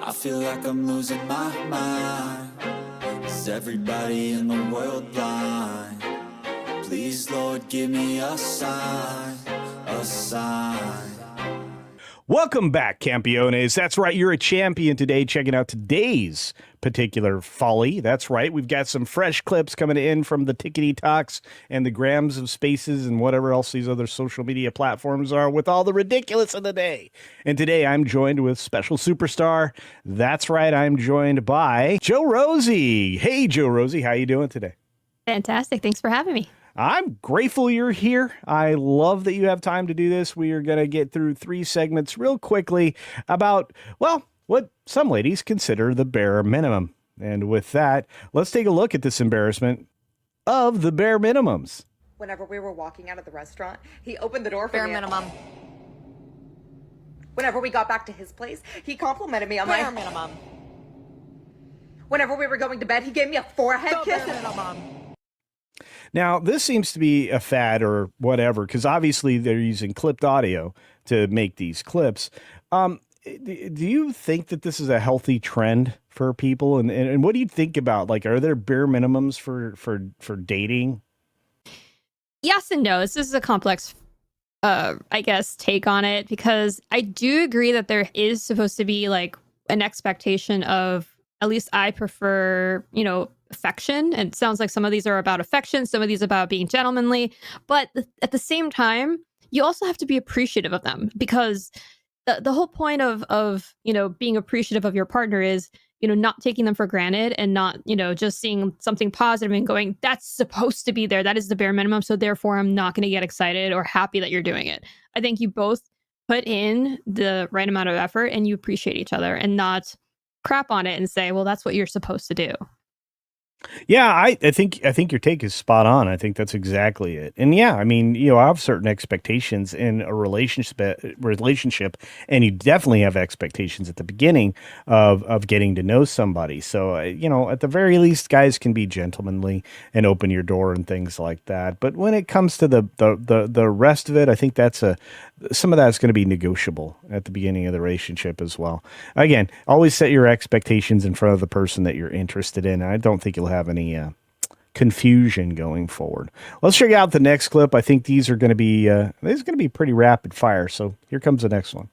I feel like I'm losing my mind. Is everybody in the world blind? Please, Lord, give me a sign, a sign. Welcome back, Campiones. That's right, you're a champion today, checking out today's particular folly. That's right, we've got some fresh clips coming in from the Tickety Talks and the Grams of Spaces and whatever else these other social media platforms are with all the ridiculous of the day. And today I'm joined with special superstar. That's right, I'm joined by Jo Rosie. Hey, Jo Rosie, how you doing today? Fantastic. Thanks for having me. I'm grateful you're here. I love that you have time to do this. We are going to get through 3 segments real quickly about, well, what some ladies consider the bare minimum. And with that, let's take a look at this embarrassment of the bare minimums. Whenever we were walking out of the restaurant, he opened the door for me. Bare minimum. Whenever we got back to his place, he complimented me on Bare my... minimum. Whenever we were going to bed, he gave me a forehead kiss. Bare minimum. Now, this seems to be a fad or whatever, because obviously they're using clipped audio to make these clips. Do you think that this is a healthy trend for people? And what do you think about, like, are there bare minimums for dating? Yes and no. This is a complex, I guess, take on it, because I do agree that there is supposed to be like an expectation of, at least I prefer, affection. And it sounds like some of these are about affection, some of these about being gentlemanly. But at the same time, you also have to be appreciative of them, because the whole point of being appreciative of your partner is, not taking them for granted and not, just seeing something positive and going, that's supposed to be there. That is the bare minimum. So therefore, I'm not going to get excited or happy that you're doing it. I think you both put in the right amount of effort and you appreciate each other and not crap on it and say, well, that's what you're supposed to do. Yeah, I think your take is spot on. I think that's exactly it. And yeah, I mean, I have certain expectations in a relationship, and you definitely have expectations at the beginning of getting to know somebody. So, at the very least, guys can be gentlemanly and open your door and things like that. But when it comes to the rest of it, I think some of that's going to be negotiable at the beginning of the relationship as well. Again, always set your expectations in front of the person that you're interested in. I don't think you'll have any confusion going forward. Let's check out the next clip. I think these are going to be pretty rapid fire. So here comes the next one.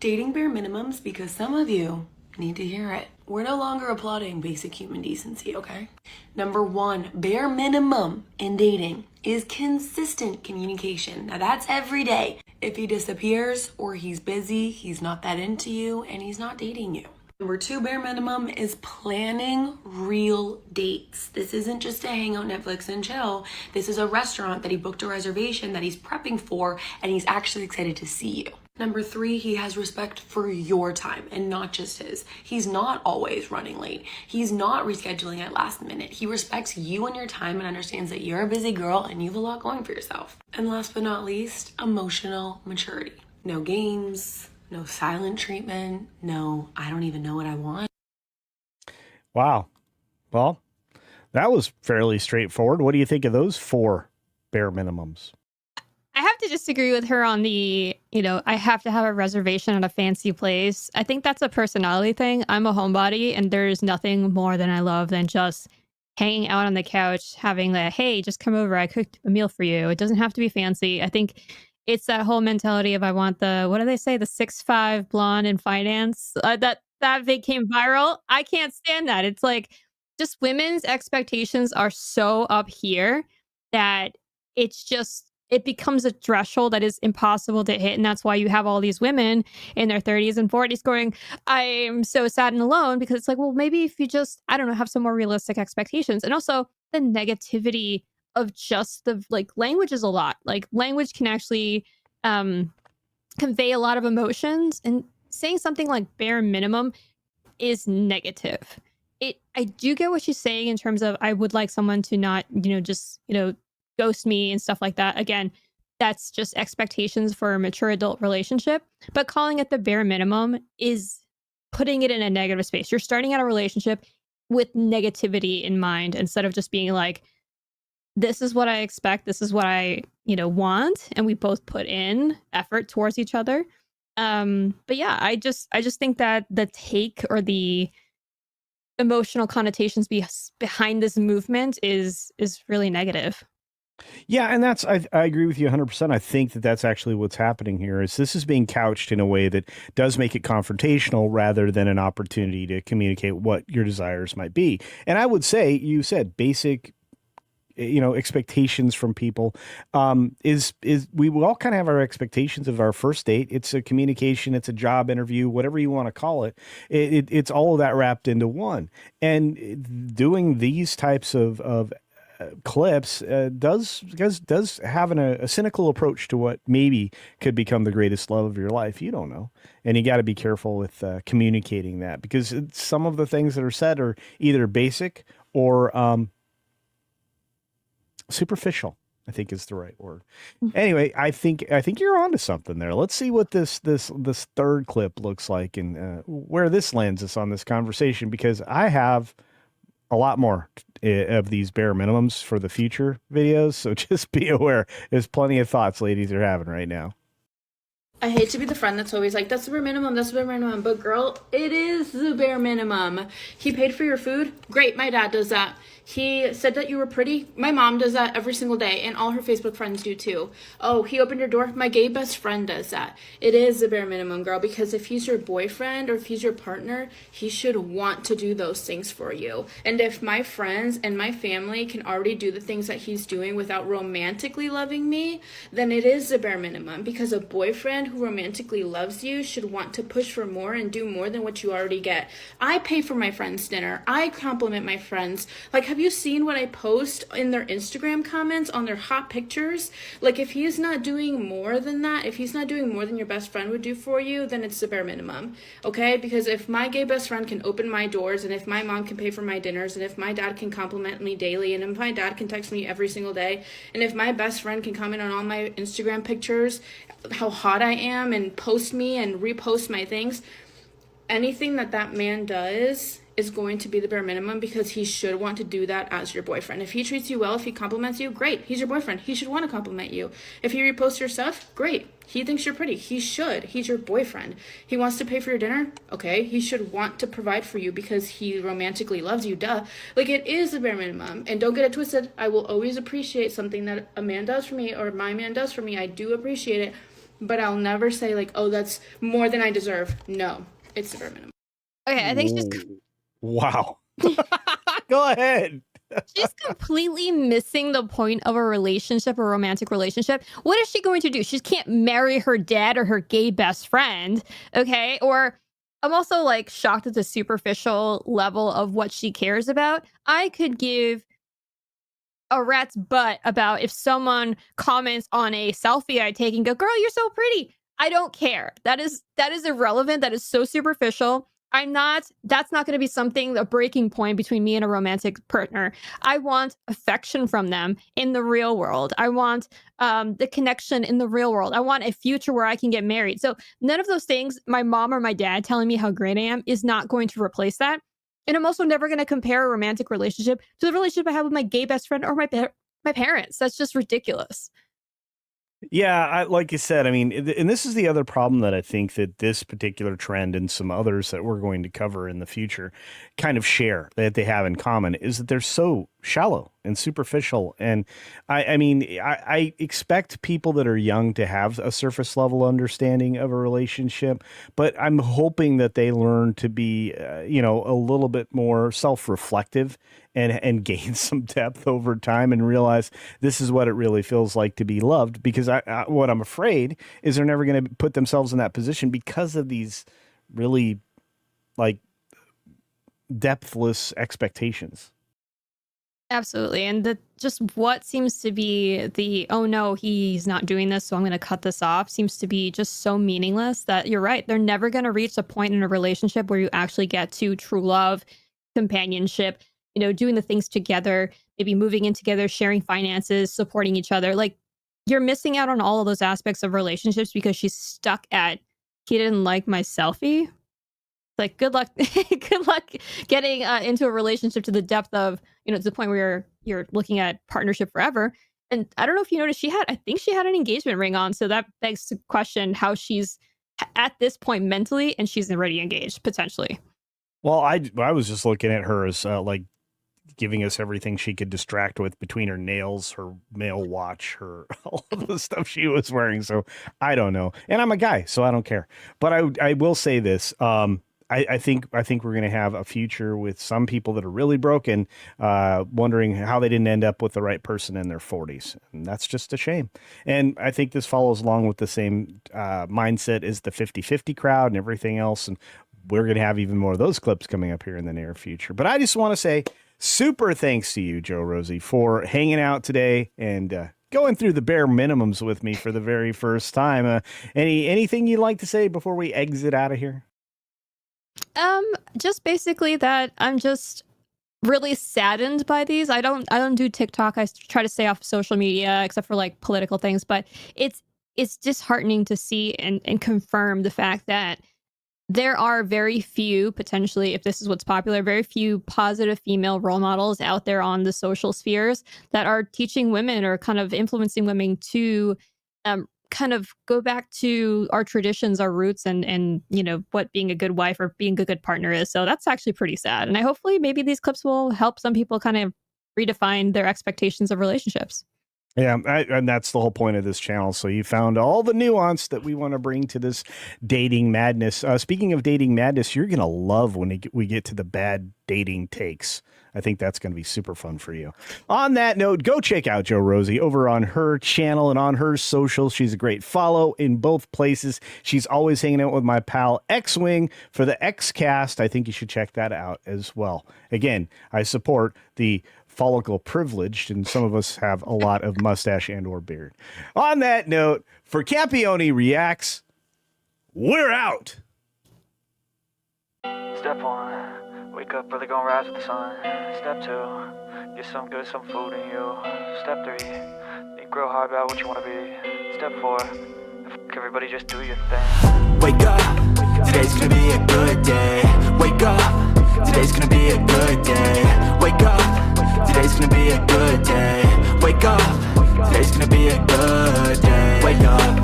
Dating bare minimums, because some of you need to hear it. We're no longer applauding basic human decency, okay? Number 1, bare minimum in dating is consistent communication. Now that's every day. If he disappears or he's busy, he's not that into you, and he's not dating you. Number 2, bare minimum is planning real dates. This isn't just to hang out, Netflix, and chill. This is a restaurant that he booked a reservation that he's prepping for, and he's actually excited to see you. Number 3, he has respect for your time and not just his. He's not always running late. He's not rescheduling at last minute. He respects you and your time and understands that you're a busy girl and you have a lot going for yourself. And last but not least, emotional maturity. No games, no silent treatment, no, I don't even know what I want. Wow. Well, that was fairly straightforward. What do you think of those 4 bare minimums? I have to disagree with her on the, I have to have a reservation at a fancy place. I think that's a personality thing. I'm a homebody, and there's nothing more than I love than just hanging out on the couch, having the, hey, just come over. I cooked a meal for you. It doesn't have to be fancy. I think it's that whole mentality of I want the, what do they say? The 6'5" blonde in finance. That became viral. I can't stand that. It's like just women's expectations are so up here that it becomes a threshold that is impossible to hit. And that's why you have all these women in their 30s and 40s going, I'm so sad and alone, because it's like, well, maybe if you just, I don't know, have some more realistic expectations. And also the negativity of just the language is a lot. Like language can actually convey a lot of emotions, and saying something like bare minimum is negative. I do get what she's saying in terms of I would like someone to not, just, ghost me and stuff like that. Again, that's just expectations for a mature adult relationship. But calling it the bare minimum is putting it in a negative space. You're starting out a relationship with negativity in mind instead of just being like, this is what I expect. This is what I, want. And we both put in effort towards each other. But yeah, I just think that the take or the emotional connotations behind this movement is really negative. Yeah, and I agree with you 100%. I think that that's actually what's happening here is this is being couched in a way that does make it confrontational rather than an opportunity to communicate what your desires might be. And I would say you said basic expectations from people is we will all kind of have our expectations of our first date. It's a communication, it's a job interview, whatever you want to call it. It's all of that wrapped into one. And doing these types of clips does have a cynical approach to what maybe could become the greatest love of your life. You don't know, and you got to be careful with communicating that because some of the things that are said are either basic or superficial, I think is the right word. Anyway, I think you're onto something there. Let's see what this third clip looks like and where this lands us on this conversation, because I have a lot more of these bare minimums for the future videos. So just be aware. There's plenty of thoughts ladies are having right now. I hate to be the friend that's always like, that's the bare minimum, that's the bare minimum. But girl, it is the bare minimum. He paid for your food? Great, my dad does that. He said that you were pretty? My mom does that every single day, and all her Facebook friends do too. Oh, he opened your door? My gay best friend does that. It is the bare minimum, girl, because if he's your boyfriend or if he's your partner, he should want to do those things for you. And if my friends and my family can already do the things that he's doing without romantically loving me, then it is the bare minimum, because a boyfriend who romantically loves you should want to push for more and do more than what you already get. I pay for my friends' dinner. I compliment my friends. Like, have you seen what I post in their Instagram comments on their hot pictures? Like, if he's not doing more than that, if he's not doing more than your best friend would do for you, then it's the bare minimum, okay? Because if my gay best friend can open my doors, and if my mom can pay for my dinners, and if my dad can compliment me daily, and if my dad can text me every single day, and if my best friend can comment on all my Instagram pictures, how hot I am, and post me and repost my things, anything that man does is going to be the bare minimum, because he should want to do that as your boyfriend. If he treats you well, if he compliments you, great. He's your boyfriend. He should want to compliment you. If he reposts your stuff, great. He thinks you're pretty. He should. He's your boyfriend. He wants to pay for your dinner. Okay. He should want to provide for you because he romantically loves you. Duh. Like, it is the bare minimum. And don't get it twisted. I will always appreciate something that a man does for me or my man does for me. I do appreciate it. But I'll never say, like, oh, that's more than I deserve. No. It's the bare minimum. Okay, I think Wow. Go ahead. she's completely missing the point of a relationship, a romantic relationship. What is she going to do? She can't marry her dad or her gay best friend, okay? Or I'm also like shocked at the superficial level of what she cares about. I could give a rat's butt about if someone comments on a selfie I take and go, "Girl, you're so pretty." I don't care. That is irrelevant. That is so superficial. That's not going to be something, a breaking point between me and a romantic partner. I want affection from them in the real world. I want the connection in the real world. I want a future where I can get married. So none of those things, my mom or my dad telling me how great I am, is not going to replace that. And I'm also never going to compare a romantic relationship to the relationship I have with my gay best friend or my parents. That's just ridiculous. Yeah, like you said, I mean, and this is the other problem that I think that this particular trend and some others that we're going to cover in the future kind of share, that they have in common, is that they're so shallow and superficial. And I expect people that are young to have a surface level understanding of a relationship, but I'm hoping that they learn to be, a little bit more self-reflective and gain some depth over time and realize this is what it really feels like to be loved. Because what I'm afraid is they're never going to put themselves in that position because of these really like depthless expectations. Absolutely. And just what seems to be the, oh no, he's not doing this, so I'm going to cut this off, seems to be just so meaningless that you're right. They're never going to reach a point in a relationship where you actually get to true love, companionship, doing the things together, maybe moving in together, sharing finances, supporting each other. Like, you're missing out on all of those aspects of relationships because she's stuck at, he didn't like my selfie. Like, good luck, good luck getting into a relationship to the depth of, to the point where you're looking at partnership forever. And I don't know if you noticed, I think she had an engagement ring on. So that begs to question how she's at this point mentally, and she's already engaged potentially. Well, I was just looking at her as like giving us everything she could distract with between her nails, her mail watch, her all of the stuff she was wearing. So I don't know. And I'm a guy, so I don't care. But I will say this. I think we're going to have a future with some people that are really broken, wondering how they didn't end up with the right person in their 40s. And that's just a shame. And I think this follows along with the same mindset as the 50-50 crowd and everything else. And we're going to have even more of those clips coming up here in the near future. But I just want to say super thanks to you, Jo Rosie, for hanging out today and going through the bare minimums with me for the very first time. Anything you'd like to say before we exit out of here? Just basically that I'm just really saddened by these. I don't do TikTok. I try to stay off social media except for like political things, but it's disheartening to see and confirm the fact that there are very few, potentially, if this is what's popular, very few positive female role models out there on the social spheres that are teaching women or kind of influencing women to kind of go back to our traditions, our roots, and you know, what being a good wife or being a good partner is. So that's actually pretty sad. And I hopefully maybe these clips will help some people kind of redefine their expectations of relationships. Yeah, and that's the whole point of this channel. So you found all the nuance that we want to bring to this dating madness. Speaking of dating madness, you're going to love when we get to the bad dating takes. I think that's going to be super fun for you. On that note, go check out Jo Rosie over on her channel and on her socials. She's a great follow in both places. She's always hanging out with my pal X-Wing for the Xcast. I think you should check that out as well. Again, I support the follicle privileged, and some of us have a lot of mustache and or beard. On that note, for Campione Reacts, we're out. Step 1, wake up early, gonna rise with the sun. Step 2, get some food in you. Step 3, think real hard about what you wanna be. Step 4, everybody just do your thing. Wake up, today's gonna be a good day. Wake up, today's gonna be a good day. Wake up, today's gonna be a good day. Wake up, today's gonna be a good day. Wake up.